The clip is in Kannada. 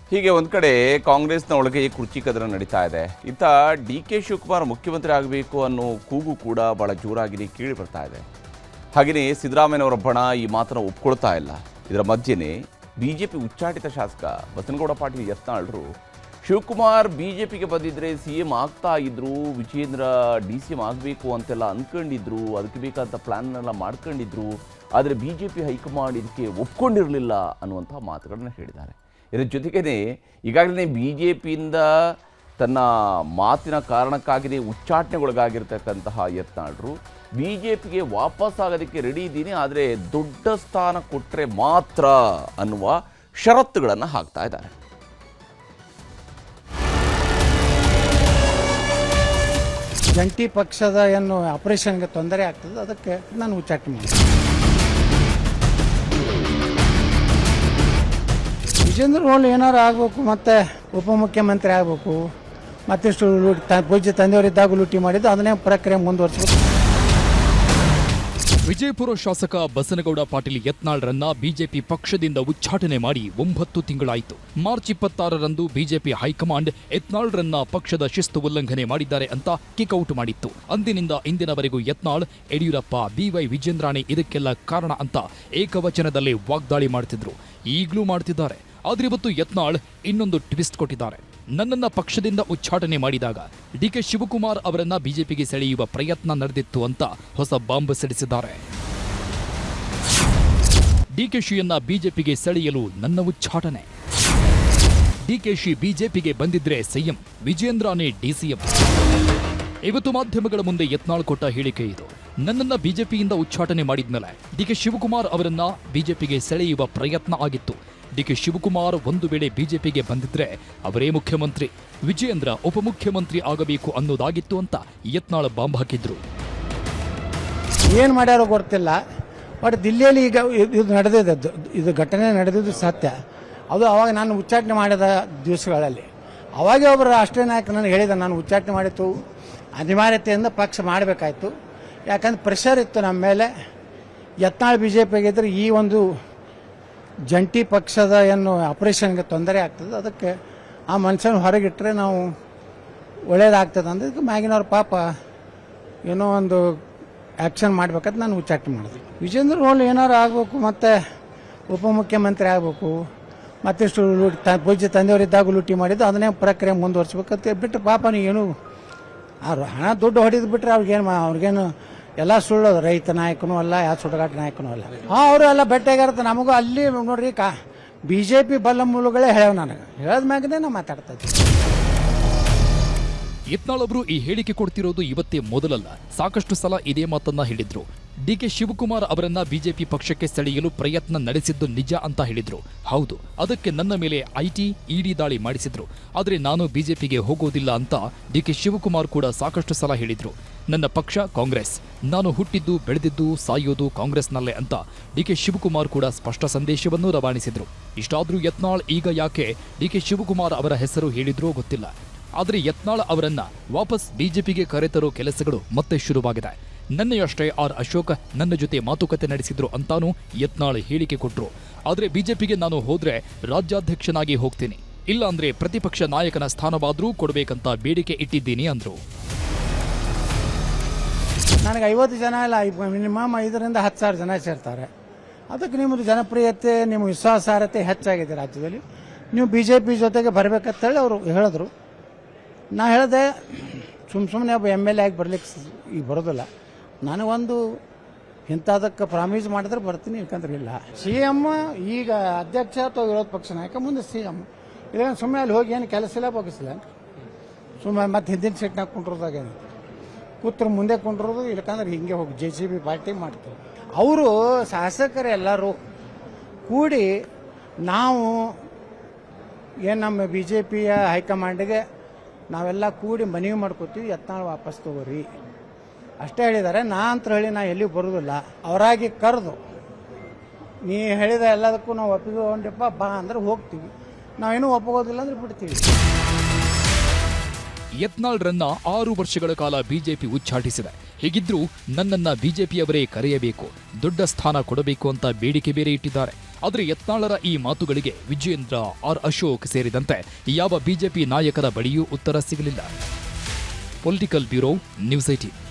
ಹೀಗೆ ಒಂದು ಕಡೆ ಕಾಂಗ್ರೆಸ್ನ ಒಳಗೆ ಕುರ್ಚಿ ಕದರ ನಡೀತಾ ಇದೆ. ಇತ್ತ ಡಿ.ಕೆ. ಶಿವಕುಮಾರ್ ಮುಖ್ಯಮಂತ್ರಿ ಆಗಬೇಕು ಅನ್ನೋ ಕೂಗು ಕೂಡ ಬಹಳ ಜೋರಾಗಿ ಕೇಳಿ ಬರ್ತಾ ಇದೆ. ಹಾಗೆಯೇ ಸಿದ್ದರಾಮಯ್ಯನವರ ಬಣ ಈ ಮಾತನ್ನು ಒಪ್ಕೊಳ್ತಾ ಇಲ್ಲ. ಇದರ ಮಧ್ಯೆನೇ ಬಿಜೆಪಿ ಉಚ್ಚಾಟಿತ ಶಾಸಕ ಬಸನಗೌಡ ಪಾಟೀಲ್ ಯತ್ನಾಳರು ಶಿವಕುಮಾರ್ ಬಿಜೆಪಿಗೆ ಬಂದಿದ್ರೆ CM ಆಗ್ತಾ ಇದ್ರು, ವಿಜೇಂದ್ರ DCM ಆಗಬೇಕು ಅಂತೆಲ್ಲ ಅಂದ್ಕೊಂಡಿದ್ರು, ಅದಕ್ಕೆ ಬೇಕಾದ ಪ್ಲಾನ್ನೆಲ್ಲ ಮಾಡ್ಕೊಂಡಿದ್ರು, ಆದರೆ ಬಿಜೆಪಿ ಹೈಕಮಾಂಡ್ ಇದಕ್ಕೆ ಒಪ್ಕೊಂಡಿರಲಿಲ್ಲ ಅನ್ನುವಂಥ ಮಾತುಗಳನ್ನು ಹೇಳಿದ್ದಾರೆ. ಇದರ ಜೊತೆಗೇ ಈಗಾಗಲೇ ಬಿಜೆಪಿಯಿಂದ ತನ್ನ ಮಾತಿನ ಕಾರಣಕ್ಕಾಗಿಯೇ ಉಚ್ಚಾಟನೆಗೊಳಗಾಗಿರ್ತಕ್ಕಂತಹ ಯತ್ನಾಳರು ಬಿಜೆಪಿಗೆ ವಾಪಸ್ ಆಗೋದಕ್ಕೆ ರೆಡಿ ಇದ್ದೀನಿ, ಆದರೆ ದೊಡ್ಡ ಸ್ಥಾನ ಕೊಟ್ಟರೆ ಮಾತ್ರ ಅನ್ನುವ ಷರತ್ತುಗಳನ್ನು ಹಾಕ್ತಾ ಇದ್ದಾರೆ. ಜಂಟಿ ಪಕ್ಷದ ಏನು ಆಪರೇಷನ್ಗೆ ತೊಂದರೆ ಆಗ್ತದೆ, ಅದಕ್ಕೆ ನಾನು ಉಚ್ಚಾಟನೆ ಮಾಡಿದೆ. ವಿಜೇಂದ್ರ ರೋಲ್ ಏನಾರು ಆಗಬೇಕು, ಮತ್ತು ಉಪಮುಖ್ಯಮಂತ್ರಿ ಆಗಬೇಕು, ಮತ್ತಿಷ್ಟು ಪೂಜ್ಯ ತಂದೆಯವರಿದ್ದಾಗ ಲೂಟಿ ಮಾಡಿದ್ದು ಅದನ್ನೇ ಪ್ರಕ್ರಿಯೆ ಮುಂದುವರಿಸಬೇಕು. ವಿಜಯಪುರ ಶಾಸಕ ಬಸನಗೌಡ ಪಾಟೀಲ್ ಯತ್ನಾಳ್ರನ್ನ ಬಿಜೆಪಿ ಪಕ್ಷದಿಂದ ಉಚ್ಚಾಟನೆ ಮಾಡಿ 9 ತಿಂಗಳಾಯಿತು. ಮಾರ್ಚ್ 26ರಂದು ಬಿಜೆಪಿ ಹೈಕಮಾಂಡ್ ಯತ್ನಾಳ್ರನ್ನ ಪಕ್ಷದ ಶಿಸ್ತು ಉಲ್ಲಂಘನೆ ಮಾಡಿದ್ದಾರೆ ಅಂತ ಕಿಕ್ಔಟ್ ಮಾಡಿತ್ತು. ಅಂದಿನಿಂದ ಇಂದಿನವರೆಗೂ ಯತ್ನಾಳ್, ಯಡಿಯೂರಪ್ಪ, BY ವಿಜೇಂದ್ರಾಣಿ ಇದಕ್ಕೆಲ್ಲ ಕಾರಣ ಅಂತ ಏಕವಚನದಲ್ಲಿ ವಾಗ್ದಾಳಿ ಮಾಡ್ತಿದ್ರು. ಈಗಲೂ ಮಾಡ್ತಿದ್ದಾರೆ. ಆದ್ರೆ ಇವತ್ತು ಯತ್ನಾಳ್ ಇನ್ನೊಂದು ಟ್ವಿಸ್ಟ್ ಕೊಟ್ಟಿದ್ದಾರೆ. ನನ್ನನ್ನ ಪಕ್ಷದಿಂದ ಉಚ್ಚಾಟನೆ ಮಾಡಿದಾಗ ಡಿ.ಕೆ. ಶಿವಕುಮಾರ್ ಅವರನ್ನ ಬಿಜೆಪಿಗೆ ಸೆಳೆಯುವ ಪ್ರಯತ್ನ ನಡೆದಿತ್ತು ಅಂತ ಹೊಸ ಬಾಂಬ್ ಸಿಡಿಸಿದ್ದಾರೆ. ಡಿಕೆಶಿಯನ್ನ ಬಿಜೆಪಿಗೆ ಸೆಳೆಯಲು ನನ್ನ ಉಚ್ಚಾಟನೆ. ಡಿಕೆಶಿ ಬಿಜೆಪಿಗೆ ಬಂದಿದ್ರೆ CM, ವಿಜೇಂದ್ರಾನೇ DCM. ಇವತ್ತು ಮಾಧ್ಯಮಗಳ ಮುಂದೆ ಯತ್ನಾಳ್ ಕೊಟ್ಟ ಹೇಳಿಕೆ ಇದು. ನನ್ನನ್ನ ಬಿಜೆಪಿಯಿಂದ ಉಚ್ಚಾಟನೆ ಮಾಡಿದ್ಮೇಲೆ ಡಿ.ಕೆ. ಶಿವಕುಮಾರ್ ಅವರನ್ನ ಬಿಜೆಪಿಗೆ ಸೆಳೆಯುವ ಪ್ರಯತ್ನ ಆಗಿತ್ತು. ಡಿ.ಕೆ. ಶಿವಕುಮಾರ್ ಒಂದು ವೇಳೆ ಬಿಜೆಪಿಗೆ ಬಂದಿದ್ರೆ ಅವರೇ ಮುಖ್ಯಮಂತ್ರಿ, ವಿಜೇಂದ್ರ ಉಪಮುಖ್ಯಮಂತ್ರಿ ಆಗಬೇಕು ಅನ್ನೋದಾಗಿತ್ತು ಅಂತ ಯತ್ನಾಳ್ ಬಾಂಬ್ ಹಾಕಿದ್ರು. ಏನು ಮಾಡ್ಯಾರೋ ಗೊತ್ತಿಲ್ಲ, ಬಟ್ ದಿಲ್ಲಿಯಲ್ಲಿ ಈಗ ಇದು ನಡೆದಿದ್ದು, ಇದು ಘಟನೆ ನಡೆದಿದ್ದು ಸತ್ಯ. ಅದು ಅವಾಗ ನಾನು ಉಚ್ಚಾಟನೆ ಮಾಡಿದ ದಿವಸಗಳಲ್ಲಿ ಅವಾಗ ಒಬ್ಬರು ರಾಷ್ಟ್ರೀಯ ನಾಯಕ ನನಗೆ ಹೇಳಿದ, ನಾನು ಉಚ್ಚಾಟನೆ ಮಾಡಿತ್ತು, ಅನಿವಾರ್ಯತೆಯಿಂದ ಪಕ್ಷ ಮಾಡಬೇಕಾಯ್ತು, ಯಾಕಂದ್ರೆ ಪ್ರೆಷರ್ ಇತ್ತು ನಮ್ಮ ಮೇಲೆ. ಯತ್ನಾಳ್ ಬಿಜೆಪಿಗಿದ್ರೆ ಈ ಒಂದು ಜಂಟಿ ಪಕ್ಷದ ಏನು ಆಪರೇಷನ್ಗೆ ತೊಂದರೆ ಆಗ್ತದೆ, ಅದಕ್ಕೆ ಆ ಮನುಷ್ಯನ ಹೊರಗಿಟ್ಟರೆ ನಾವು ಒಳ್ಳೇದಾಗ್ತದೆ ಅಂದ್ರೆ ಮ್ಯಾಗಿನವ್ರ ಪಾಪ ಏನೋ ಒಂದು ಆ್ಯಕ್ಷನ್ ಮಾಡ್ಬೇಕಂತ ನಾನು ಉಚ್ಚಾಟನೆ ಮಾಡಿದೆ. ವಿಜೇಂದ್ರ ರೋಲ್ ಏನಾರು ಆಗಬೇಕು, ಮತ್ತು ಉಪಮುಖ್ಯಮಂತ್ರಿ ಆಗಬೇಕು, ಮತ್ತಿಷ್ಟು ಪೂಜ್ಯ ತಂದೆಯವರಿದ್ದಾಗ ಲೂಟಿ ಮಾಡಿದ್ದು ಅದನ್ನೇ ಪ್ರಕ್ರಿಯೆ ಮುಂದುವರಿಸ್ಬೇಕಂತ ಬಿಟ್ಟು ಪಾಪ ಏನು ಹಣ ದುಡ್ಡು ಹೊಡೆದು ಬಿಟ್ಟರೆ ಅವ್ರಿಗೇನು ಎಲ್ಲ ಸುಳ್ಳು, ರೈತ ನಾಯಕನೂ ಅಲ್ಲ, ಯಾವ ಸುಡಗಾಟ ನಾಯಕನೂ ಅಲ್ಲ. ಅವರು ಎಲ್ಲ ಬೆಟ್ಟಾಗಿರುತ್ತೆ. ನಮಗೂ ಅಲ್ಲಿ ನೋಡ್ರಿ ಬಿಜೆಪಿ ಬಲ್ಲ ಮೂಲಗಳೇ ಹೇಳವ್, ನನಗೆ ಹೇಳದ ಮ್ಯಾಗನೇ ನಾವು ಮಾತಾಡ್ತಾ ಇದ್ದೀವಿ. ಯತ್ನಾಳ್ ಅವರು ಈ ಹೇಳಿಕೆ ಕೊಡ್ತಿರೋದು ಇವತ್ತೇ ಮೊದಲಲ್ಲ, ಸಾಕಷ್ಟು ಸಲ ಇದೇ ಮಾತನ್ನ ಹೇಳಿದ್ರು. ಡಿ.ಕೆ. ಶಿವಕುಮಾರ್ ಅವರನ್ನ ಬಿಜೆಪಿ ಪಕ್ಷಕ್ಕೆ ಸೆಳೆಯಲು ಪ್ರಯತ್ನ ನಡೆಸಿದ್ದು ನಿಜ ಅಂತ ಹೇಳಿದ್ರು. ಹೌದು, ಅದಕ್ಕೆ ನನ್ನ ಮೇಲೆ IT, ED ದಾಳಿ ಮಾಡಿಸಿದ್ರು. ಆದರೆ ನಾನು ಬಿಜೆಪಿಗೆ ಹೋಗೋದಿಲ್ಲ ಅಂತ ಡಿ.ಕೆ. ಶಿವಕುಮಾರ್ ಕೂಡ ಸಾಕಷ್ಟು ಸಲ ಹೇಳಿದ್ರು. ನನ್ನ ಪಕ್ಷ ಕಾಂಗ್ರೆಸ್, ನಾನು ಹುಟ್ಟಿದ್ದು ಬೆಳೆದಿದ್ದು ಸಾಯೋದು ಕಾಂಗ್ರೆಸ್ನಲ್ಲೇ ಅಂತ ಡಿ.ಕೆ. ಶಿವಕುಮಾರ್ ಕೂಡ ಸ್ಪಷ್ಟ ಸಂದೇಶವನ್ನು ರವಾನಿಸಿದ್ರು. ಇಷ್ಟಾದ್ರೂ ಯತ್ನಾಳ್ ಈಗ ಯಾಕೆ ಡಿ.ಕೆ. ಶಿವಕುಮಾರ್ ಅವರ ಹೆಸರು ಹೇಳಿದ್ರೋ ಗೊತ್ತಿಲ್ಲ. ಆದರೆ ಯತ್ನಾಳ್ ಅವರನ್ನ ವಾಪಸ್ ಬಿಜೆಪಿಗೆ ಕರೆತರೋ ಕೆಲಸಗಳು ಮತ್ತೆ ಶುರುವಾಗಿದೆ. ನಿನ್ನೆಯಷ್ಟೇ ಅಶೋಕ್ ನನ್ನ ಜೊತೆ ಮಾತುಕತೆ ನಡೆಸಿದ್ರು ಅಂತಾನೂ ಯತ್ನಾಳ್ ಹೇಳಿಕೆ ಕೊಟ್ರು. ಆದರೆ ಬಿಜೆಪಿಗೆ ನಾನು ಹೋದ್ರೆ ರಾಜ್ಯಾಧ್ಯಕ್ಷನಾಗಿ ಹೋಗ್ತೀನಿ, ಇಲ್ಲ ಅಂದ್ರೆ ಪ್ರತಿಪಕ್ಷ ನಾಯಕನ ಸ್ಥಾನವಾದ್ರೂ ಕೊಡಬೇಕಂತ ಬೇಡಿಕೆ ಇಟ್ಟಿದ್ದೀನಿ ಅಂದ್ರು. ನನಗೆ 50 ಜನ ಇಲ್ಲ, ಮಿನಿಮಮ್ 5 ರಿಂದ 10 ಸಾವಿರ ಜನ ಸೇರ್ತಾರೆ. ಅದಕ್ಕೆ ನಿಮ್ಮದು ಜನಪ್ರಿಯತೆ, ನಿಮ್ಮ ವಿಶ್ವಾಸಾರ್ಹತೆ ಹೆಚ್ಚಾಗಿದೆ ರಾಜ್ಯದಲ್ಲಿ, ನೀವು ಬಿಜೆಪಿ ಜೊತೆಗೆ ಬರಬೇಕಂತ ಹೇಳಿ ಅವರು ಹೇಳಿದ್ರು. ನಾ ಹೇಳಿದೆ, ಸುಮ್ಮನೆ ಒಬ್ಬ MLA ಆಗಿ ಬರ್ಲಿಕ್ಕೆ ಈಗ ಬರೋದಿಲ್ಲ, ನನಗೊಂದು ಇಂಥದಕ್ಕೆ ಪ್ರಾಮಿಸ್ ಮಾಡಿದ್ರೆ ಬರ್ತೀನಿ, ಯಾಕಂದ್ರೆ ಇಲ್ಲ. CM ಈಗ ಅಧ್ಯಕ್ಷ ಅಥವಾ ವಿರೋಧ ಪಕ್ಷ ನಾಯಕ, ಮುಂದೆ CM ಇಲ್ಲ. ಸುಮ್ಮನೆ ಅಲ್ಲಿ ಹೋಗಿ ಏನು ಕೆಲಸ ಇಲ್ಲ, ಬಗ್ಗಿಸಿಲ್ಲ, ಸುಮ್ಮನೆ ಮತ್ತೆ ಹಿಂದಿನ ಸೀಟ್ನಾಗ ಕುಂಡ್ರೋದಾಗೇನು ಕೂತ್ರು ಮುಂದೆ ಕುಂಡ್ರೋದು, ಇಲ್ಲಕಂದ್ರೆ ಹಿಂಗೆ ಹೋಗಿ JCB ಪಾರ್ಟಿ ಮಾಡ್ತಾರೆ. ಅವರು ಶಾಸಕರು ಎಲ್ಲರೂ ಕೂಡಿ ನಾವು ಏನು ನಮ್ಮ ಬಿಜೆಪಿಯ ಹೈಕಮಾಂಡ್ಗೆ ನಾವೆಲ್ಲ ಕೂಡಿ ಮನವಿ ಮಾಡ್ಕೋತೀವಿ, ಯತ್ನಾಳ್ ವಾಪಸ್ ತಗೋರಿ ಅಷ್ಟೇ ಹೇಳಿದ್ದಾರೆ. ನಾ ಅಂತ ಹೇಳಿ ನಾ ಎಲ್ಲಿಗೂ ಬರೋದಿಲ್ಲ, ಅವರಾಗಿ ಕರೆದು ನೀ ಹೇಳಿದ ಎಲ್ಲದಕ್ಕೂ ನಾವು ಒಪ್ಪಿಕೊಂಡಪ್ಪ ಬಾ ಅಂದ್ರೆ ಹೋಗ್ತೀವಿ, ನಾವೇನೂ ಒಪ್ಪಗೋದಿಲ್ಲ ಅಂದ್ರೆ ಬಿಡ್ತೀವಿ. ಯತ್ನಾಳ್ರನ್ನ 6 ವರ್ಷಗಳ ಕಾಲ ಬಿಜೆಪಿ ಉಚ್ಚಾಟಿಸಿದೆ. ಹೀಗಿದ್ರೂ ನನ್ನನ್ನ ಬಿಜೆಪಿಯವರೇ ಕರೆಯಬೇಕು, ದೊಡ್ಡ ಸ್ಥಾನ ಕೊಡಬೇಕು ಅಂತ ಬೇಡಿಕೆ ಬೇರೆ ಇಟ್ಟಿದ್ದಾರೆ. ಆದರೆ ಯತ್ನಾಳರ ಈ ಮಾತುಗಳಿಗೆ ವಿಜಯೇಂದ್ರ, ಆರ್ ಅಶೋಕ್ ಸೇರಿದಂತೆ ಯಾವ ಬಿಜೆಪಿ ನಾಯಕರ ಬಳಿಯೂ ಉತ್ತರ ಸಿಗಲಿಲ್ಲ. Political bureau, news 18.